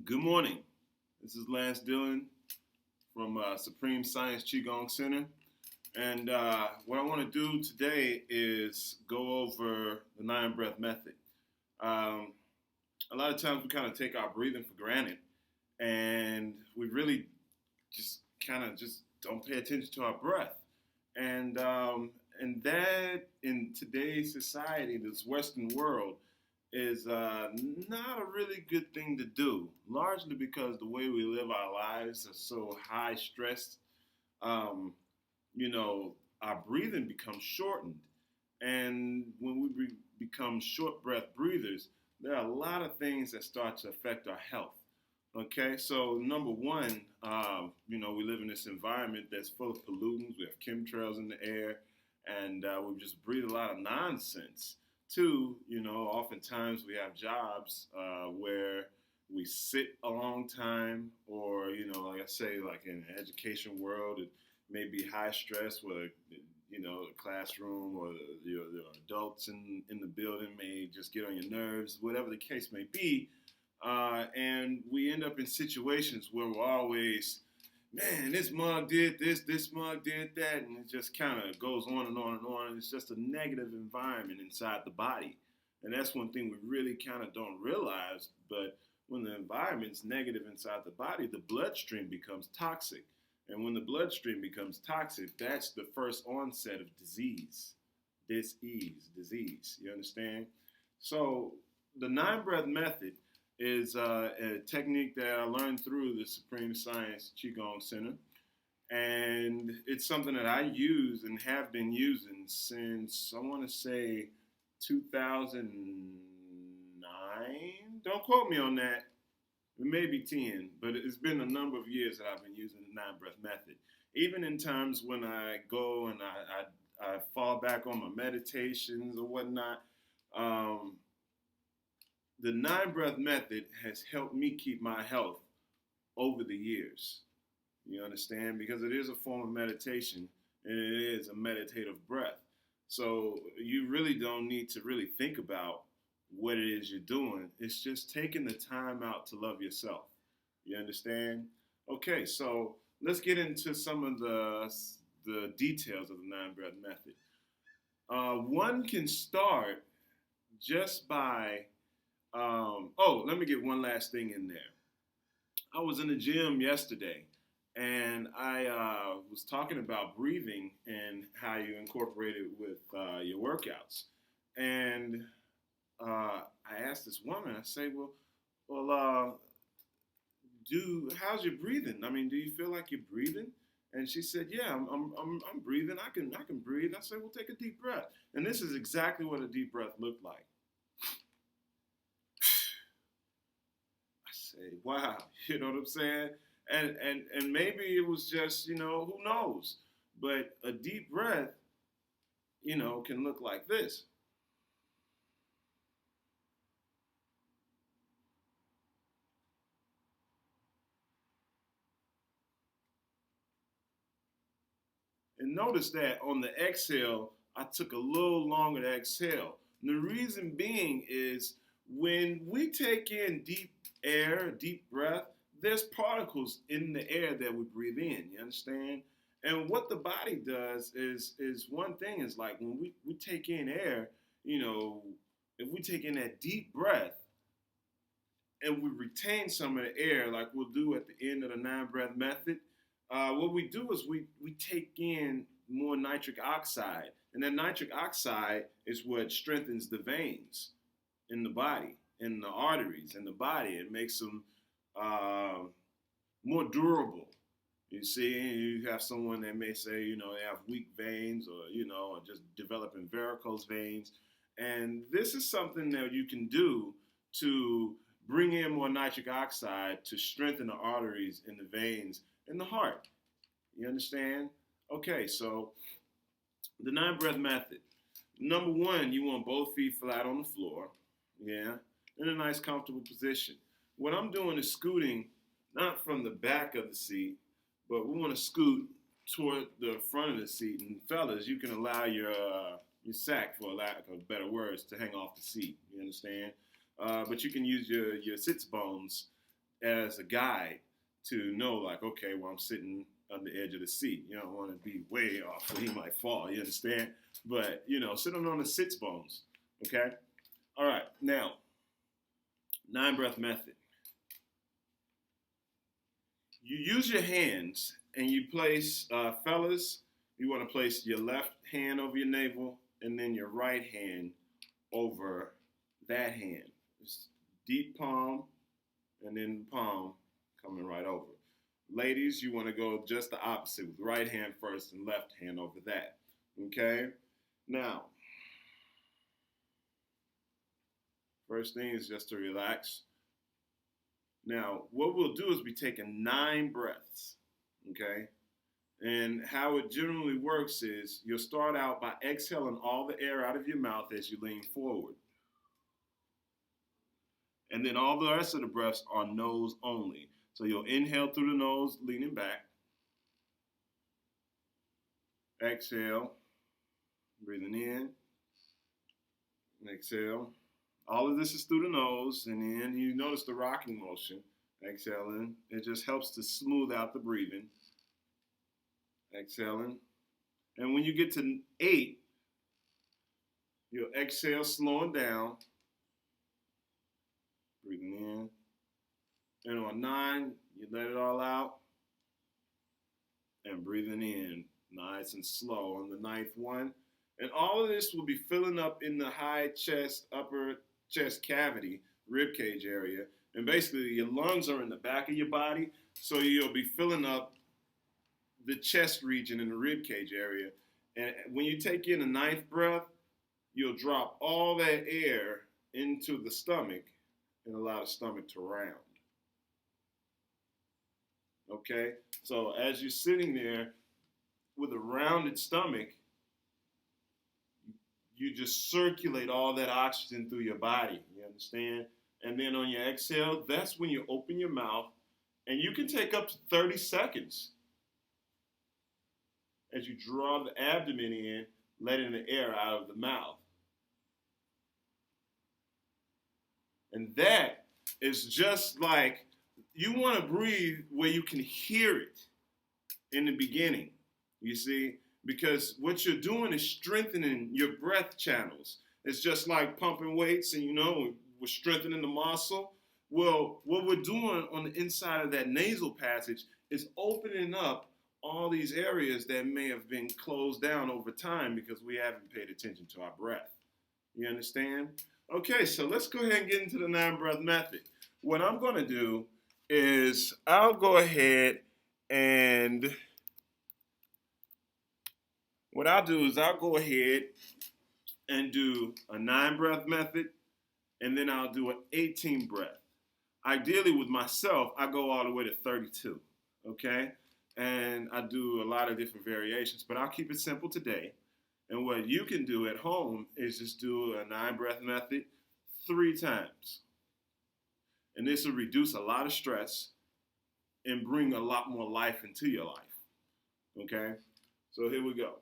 Good morning. This is Lance Dillon from Supreme Science Qigong Center. And what I want to do today is go over the 9 breath method. Um, a lot of times we kind of take our breathing for granted and we really just kind of just don't pay attention to our breath. And, um, and that in today's society, this Western world, is not a really good thing to do, largely because the way we live our lives are so high stressed. Um, our breathing becomes shortened. And when we become short breath breathers, there are a lot of things that start to affect our health. Okay, so number one, we live in this environment that's full of pollutants. We have chemtrails in the air, and we just breathe a lot of nonsense. Two, oftentimes we have jobs where we sit a long time, or like I say, like in the education world, it may be high stress where the classroom or the adults in the building may just get on your nerves, whatever the case may be. And we end up in situations where we're always, man, this mug did this mug did that, and it just kind of goes on and on and on. And it's just a negative environment inside the body. And that's one thing we really kind of don't realize. But when the environment's negative inside the body, the bloodstream becomes toxic. And when the bloodstream becomes toxic, that's the first onset of disease. Disease. You understand? So the 9 breath method is a technique that I learned through the Supreme Science Qigong Center. And it's something that I use and have been using since, I want to say, 2009. Don't quote me on that. It may be 10, but it's been a number of years that I've been using the 9 breath method. Even in times when I go and I fall back on my meditations or whatnot, the 9 breath method has helped me keep my health over the years. You understand? Because it is a form of meditation and it is a meditative breath. So you really don't need to really think about what it is you're doing. It's just taking the time out to love yourself. You understand? Okay, so let's get into some of the details of the 9 breath method. One can start just by let me get one last thing in there. I was in the gym yesterday and I was talking about breathing and how you incorporate it with your workouts. And I asked this woman, I say, how's your breathing? I mean, do you feel like you're breathing? And she said, yeah, I'm breathing. I can breathe. I said, well, take a deep breath. And this is exactly what a deep breath looked like. Wow, you know what I'm saying? And maybe it was just, who knows? But a deep breath, can look like this. And notice that on the exhale, I took a little longer to exhale. And the reason being is when we take in deep air, deep breath, there's particles in the air that we breathe in. You understand? And what the body does is one thing is like when we take in air, if we take in that deep breath and we retain some of the air, like we'll do at the end of the 9 breath method, what we do is we take in more nitric oxide. And that nitric oxide is what strengthens the veins in the body, in the arteries, in the body. It makes them more durable. You see, you have someone that may say, they have weak veins or just developing varicose veins. And this is something that you can do to bring in more nitric oxide to strengthen the arteries in the veins in the heart. You understand? Okay, so the 9 breath method. Number one, you want both feet flat on the floor. Yeah, in a nice comfortable position. What I'm doing is scooting not from the back of the seat, but we want to scoot toward the front of the seat. And fellas, you can allow your sack, for lack of better words, to hang off the seat. You understand? But you can use your sits bones as a guide to know, like, okay, well, I'm sitting on the edge of the seat. You don't want to be way off where he might fall. You understand? But sitting on the sits bones. Okay. All right. Now, 9 breath method. You use your hands and you place, fellas, you want to place your left hand over your navel and then your right hand over that hand. Just deep palm and then palm coming right over. Ladies, you want to go just the opposite with right hand first and left hand over that. Okay? Now, first thing is just to relax. Now, what we'll do is be taking 9 breaths. Okay? And how it generally works is you'll start out by exhaling all the air out of your mouth as you lean forward. And then all the rest of the breaths are nose only. So you'll inhale through the nose, leaning back. Exhale, breathing in. Exhale. All of this is through the nose, and then you notice the rocking motion. Exhaling. It just helps to smooth out the breathing. Exhaling. And when you get to 8, you'll exhale, slowing down. Breathing in. And on 9, you let it all out. And breathing in, nice and slow on the 9th one. And all of this will be filling up in the high chest, upper chest cavity, rib cage area. And basically your lungs are in the back of your body, so you'll be filling up the chest region in the rib cage area. And when you take in the 9th breath, you'll drop all that air into the stomach and allow the stomach to round. Okay? So as you're sitting there with a rounded stomach, you just circulate all that oxygen through your body. You understand? And then on your exhale, that's when you open your mouth, and you can take up to 30 seconds as you draw the abdomen in, letting the air out of the mouth. And that is just like, you want to breathe where you can hear it in the beginning, you see, because what you're doing is strengthening your breath channels. It's just like pumping weights and, we're strengthening the muscle. Well, what we're doing on the inside of that nasal passage is opening up all these areas that may have been closed down over time because we haven't paid attention to our breath. You understand? Okay, so let's go ahead and get into the 9-breath method. What I'm going to do is I'll go ahead and do a 9-breath method, and then I'll do an 18 breath. Ideally with myself, I go all the way to 32, okay? And I do a lot of different variations, but I'll keep it simple today. And what you can do at home is just do a 9-breath method 3 times. And this will reduce a lot of stress and bring a lot more life into your life, okay? So here we go.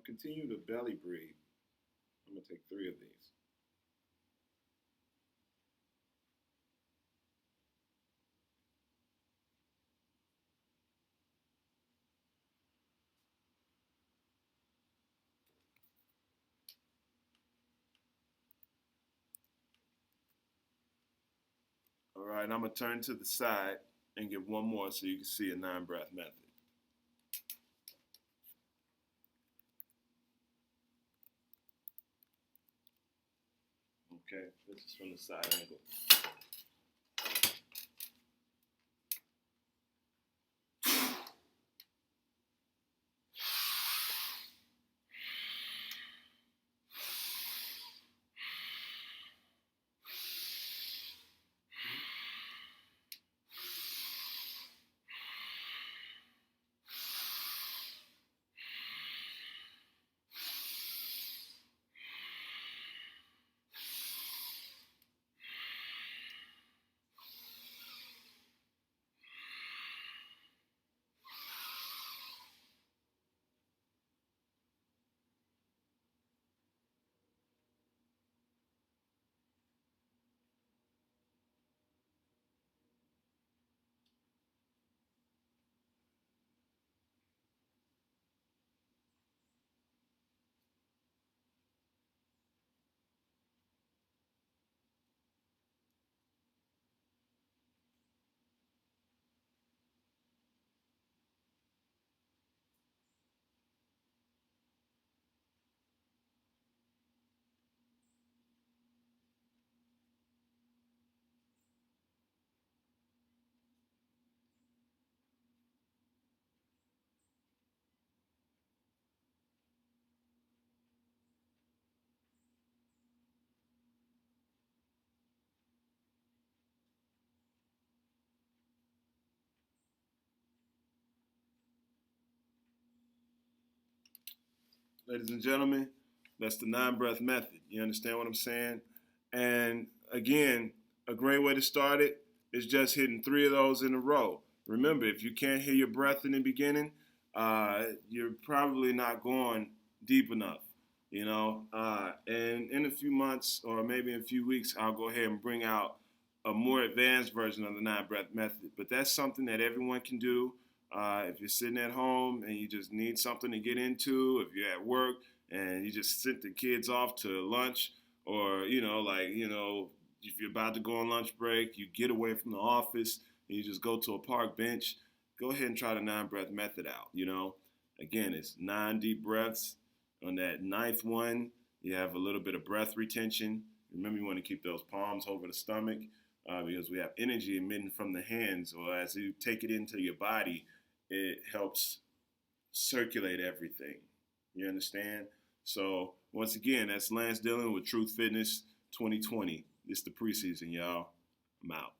continue to belly breathe. I'm going to take 3 of these. All right, I'm going to turn to the side and get one more so you can see a 9-breath method. Okay, this is from the side angle. Ladies and gentlemen, that's the 9-breath method. You understand what I'm saying? And again, a great way to start it is just hitting 3 of those in a row. Remember, if you can't hear your breath in the beginning, you're probably not going deep enough. And in a few months or maybe in a few weeks, I'll go ahead and bring out a more advanced version of the 9-breath method. But that's something that everyone can do. If you're sitting at home and you just need something to get into, if you're at work and you just sent the kids off to lunch, or if you're about to go on lunch break, you get away from the office and you just go to a park bench, go ahead and try the 9-breath method out. Again, it's 9 deep breaths. On that 9th one, you have a little bit of breath retention. Remember, you want to keep those palms over the stomach because we have energy emitting from the hands, or as you take it into your body, it helps circulate everything. You understand? So once again, that's Lance Dillon with Truth Fitness 2020. It's the preseason, y'all. I'm out.